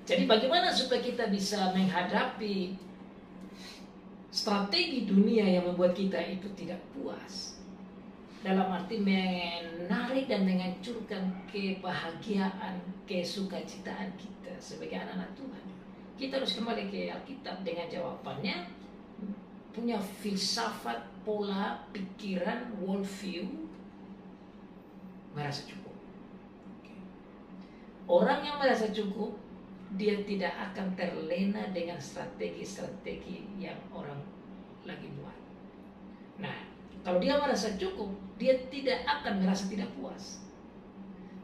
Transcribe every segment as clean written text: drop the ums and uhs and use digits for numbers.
Jadi bagaimana supaya kita bisa menghadapi strategi dunia yang membuat kita itu tidak puas? Dalam arti menarik dan menghancurkan kebahagiaan, kesukacitaan kita sebagai anak-anak Tuhan. Kita harus kembali ke Alkitab dengan jawabannya, punya filsafat, pola, pikiran, worldview, merasa cukup. Orang yang merasa cukup, dia tidak akan terlena dengan strategi-strategi yang orang lagi buat. Nah, kalau dia merasa cukup, dia tidak akan merasa tidak puas.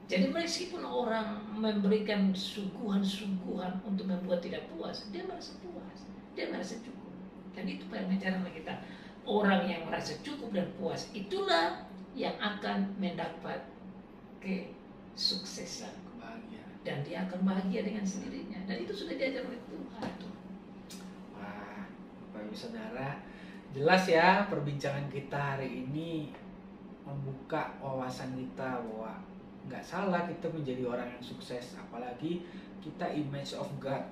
Jadi meskipun orang memberikan suguhan-suguhan untuk membuat tidak puas, dia merasa puas, dia merasa cukup. Dan itu pengajaran kita. Orang yang merasa cukup dan puas, itulah yang akan mendapat kesuksesan. Dan dia akan bahagia dengan sendirinya. Dan itu sudah diajar oleh Tuhan. Wah, Bapak Ibu Saudara, jelas ya perbincangan kita hari ini membuka wawasan kita bahwa nggak salah kita menjadi orang yang sukses, apalagi kita image of God.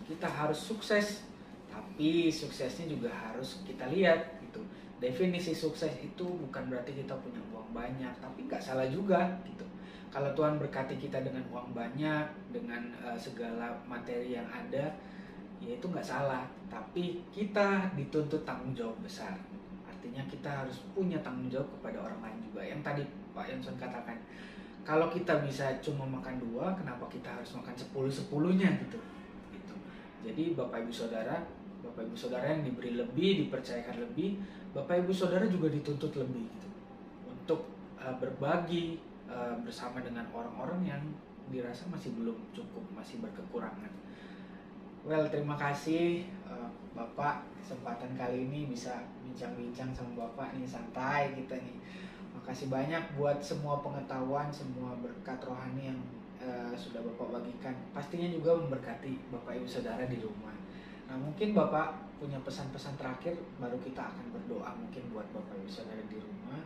Kita harus sukses, tapi suksesnya juga harus kita lihat gitu. Definisi sukses itu bukan berarti kita punya uang banyak, tapi nggak salah juga gitu. Kalau Tuhan berkati kita dengan uang banyak, dengan segala materi yang ada, ya itu nggak salah. Tapi kita dituntut tanggung jawab besar. Artinya kita harus punya tanggung jawab kepada orang lain juga. Yang tadi Pak Yonson katakan, kalau kita bisa cuma makan 2, kenapa kita harus makan 10-10-nya gitu. Jadi Bapak Ibu Saudara yang diberi lebih, dipercayakan lebih, Bapak Ibu Saudara juga dituntut lebih gitu. Untuk berbagi bersama dengan orang-orang yang dirasa masih belum cukup, masih berkekurangan. Well, terima kasih Bapak, kesempatan kali ini bisa bincang-bincang sama Bapak nih, santai kita nih. Makasih banyak buat semua pengetahuan, semua berkat rohani yang sudah Bapak bagikan. Pastinya juga memberkati Bapak Ibu Saudara di rumah. Nah, mungkin Bapak punya pesan-pesan terakhir, baru kita akan berdoa mungkin buat Bapak Ibu Saudara di rumah.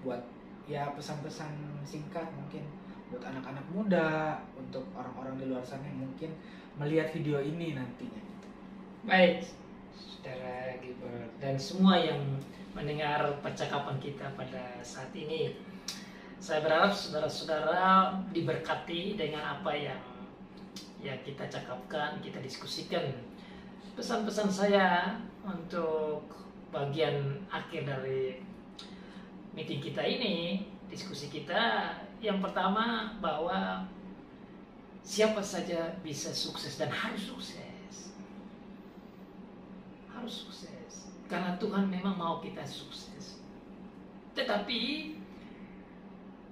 Buat ya pesan-pesan singkat mungkin buat anak-anak muda, untuk orang-orang di luar sana yang mungkin melihat video ini nantinya. Baik, Saudara Gilbert dan semua yang mendengar percakapan kita pada saat ini, saya berharap saudara-saudara diberkati dengan apa yang kita cakapkan, kita diskusikan. Pesan-pesan saya untuk bagian akhir dari meeting kita ini, diskusi kita, yang pertama bahwa siapa saja bisa sukses dan harus sukses. Harus sukses. Karena Tuhan memang mau kita sukses. Tetapi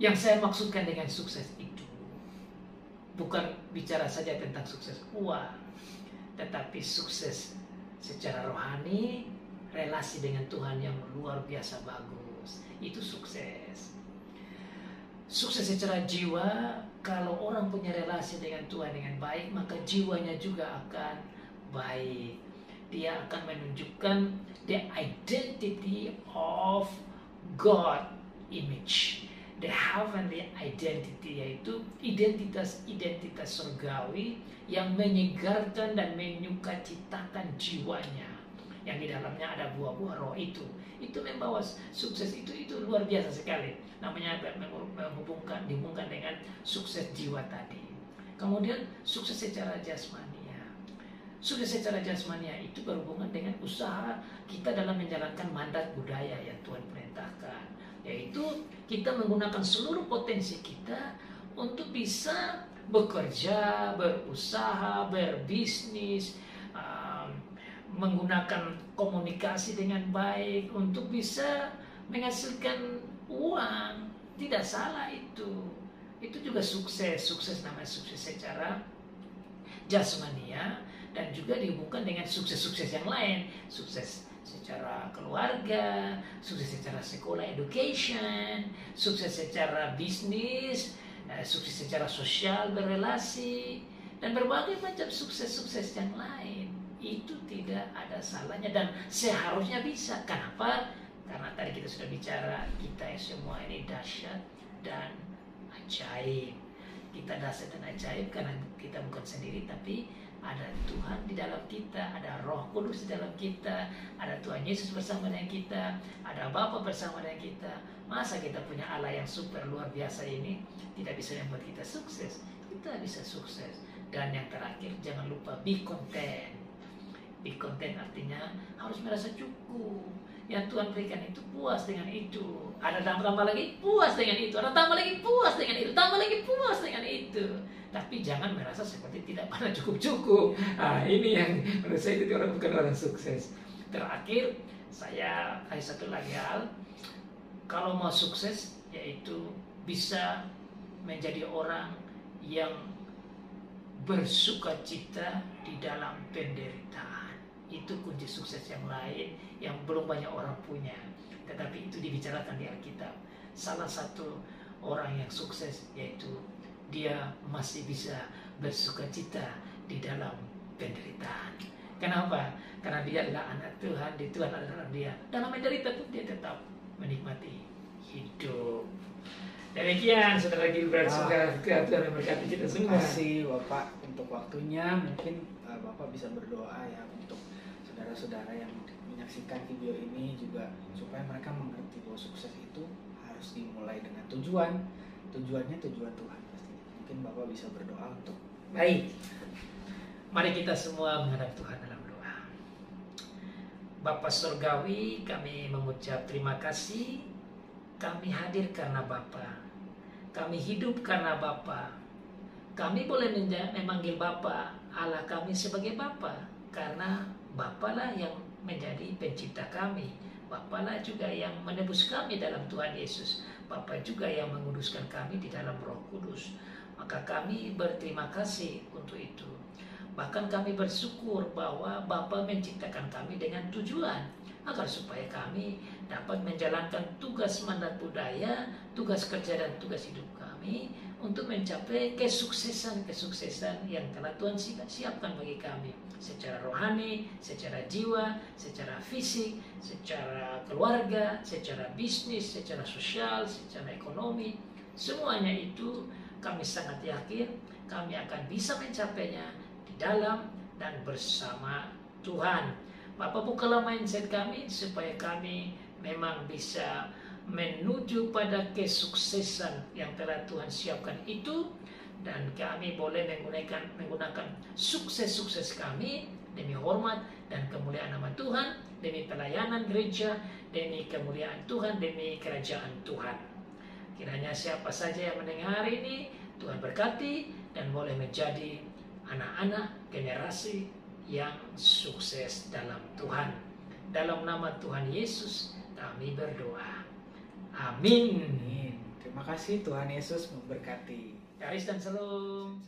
yang saya maksudkan dengan sukses itu bukan bicara saja tentang sukses uang, tetapi sukses secara rohani, relasi dengan Tuhan yang luar biasa bagus. Itu sukses. Sukses secara jiwa, kalau orang punya relasi dengan Tuhan dengan baik, maka jiwanya juga akan baik. Dia akan menunjukkan the identity of God image, the heavenly identity, yaitu identitas surgawi yang menyegarkan dan menyukacitakan jiwanya, yang di dalamnya ada buah-buah roh itu membawa sukses. Itu luar biasa sekali. Namanya dihubungkan dengan sukses jiwa tadi. Kemudian sukses secara jasmania. Sukses secara jasmania itu berhubungan dengan usaha kita dalam menjalankan mandat budaya yang Tuhan perintahkan, yaitu kita menggunakan seluruh potensi kita untuk bisa bekerja, berusaha, berbisnis, menggunakan komunikasi dengan baik untuk bisa menghasilkan uang. Tidak salah itu juga sukses. Sukses namanya sukses secara jasmania, dan juga dihubungkan dengan sukses-sukses yang lain. Sukses secara keluarga, sukses secara sekolah education, sukses secara bisnis, sukses secara sosial berrelasi, dan berbagai macam sukses-sukses yang lain. Itu tidak ada salahnya dan seharusnya bisa. Kenapa? Karena tadi kita sudah bicara, kita semua ini dahsyat dan ajaib. kita dahsyat dan ajaib karena kita bukan sendiri, tapi ada Tuhan di dalam kita, ada Roh Kudus di dalam kita, ada Tuhan Yesus bersama dengan kita, ada Bapa bersama dengan kita. Masa kita punya Allah yang super luar biasa ini tidak bisa membuat kita sukses? Kita bisa sukses. Dan yang terakhir, jangan lupa be content. Be content artinya harus merasa cukup. Yang Tuhan berikan itu puas dengan itu. Ada tambah lagi puas dengan itu. Ada tambah lagi puas dengan itu. Tambah lagi puas dengan itu. Tapi jangan merasa seperti tidak pernah cukup-cukup. Nah, ini yang menurut saya itu bukan orang sukses. Terakhir, saya kasih satu lagi hal. Kalau mau sukses, yaitu bisa menjadi orang yang bersukacita di dalam penderitaan. Itu kunci sukses yang lain yang belum banyak orang punya, tetapi itu dibicarakan di Alkitab. Salah satu orang yang sukses yaitu dia masih bisa bersukacita di dalam penderitaan. Kenapa? Karena dia adalah anak Tuhan, di Tuhan adalah dia. Dalam menderita pun dia tetap menikmati hidup. Demikian Saudara Gilbert, semoga Tuhan memberkati kita semua. Terima kasih Bapak untuk waktunya. Mungkin Bapak bisa berdoa ya untuk saudara-saudara yang menyaksikan video ini juga, supaya mereka mengerti bahwa sukses itu harus dimulai dengan tujuan. Tujuannya tujuan Tuhan pasti. Mungkin Bapak bisa berdoa untuk. Baik, mari kita semua menghadap Tuhan dalam doa. Bapa Surgawi, kami mengucap terima kasih. Kami hadir karena Bapa. Kami hidup karena Bapa. Kami boleh memanggil Bapa Allah kami sebagai Bapa, karena Bapa lah yang menjadi pencipta kami. Bapa lah juga yang menebus kami dalam Tuhan Yesus. Bapa juga yang menguduskan kami di dalam Roh Kudus. Maka kami berterima kasih untuk itu. Bahkan kami bersyukur bahwa Bapa menciptakan kami dengan tujuan, agar supaya kami dapat menjalankan tugas mandat budaya, tugas kerja dan tugas hidup kami untuk mencapai kesuksesan yang telah Tuhan siapkan bagi kami, secara rohani, secara jiwa, secara fisik, secara keluarga, secara bisnis, secara sosial, secara ekonomi. Semuanya itu kami sangat yakin kami akan bisa mencapainya di dalam dan bersama Tuhan. Bapak, bukalah mindset kami supaya kami memang bisa menuju pada kesuksesan yang telah Tuhan siapkan itu, dan kami boleh menggunakan sukses kami demi hormat dan kemuliaan nama Tuhan, demi pelayanan gereja, demi kemuliaan Tuhan, demi kerajaan Tuhan. Kiranya siapa saja yang mendengar ini Tuhan berkati dan boleh menjadi anak-anak generasi yang sukses dalam Tuhan. Dalam nama Tuhan Yesus kami berdoa. Amin. Terima kasih, Tuhan Yesus memberkati. Charis dan Shalom.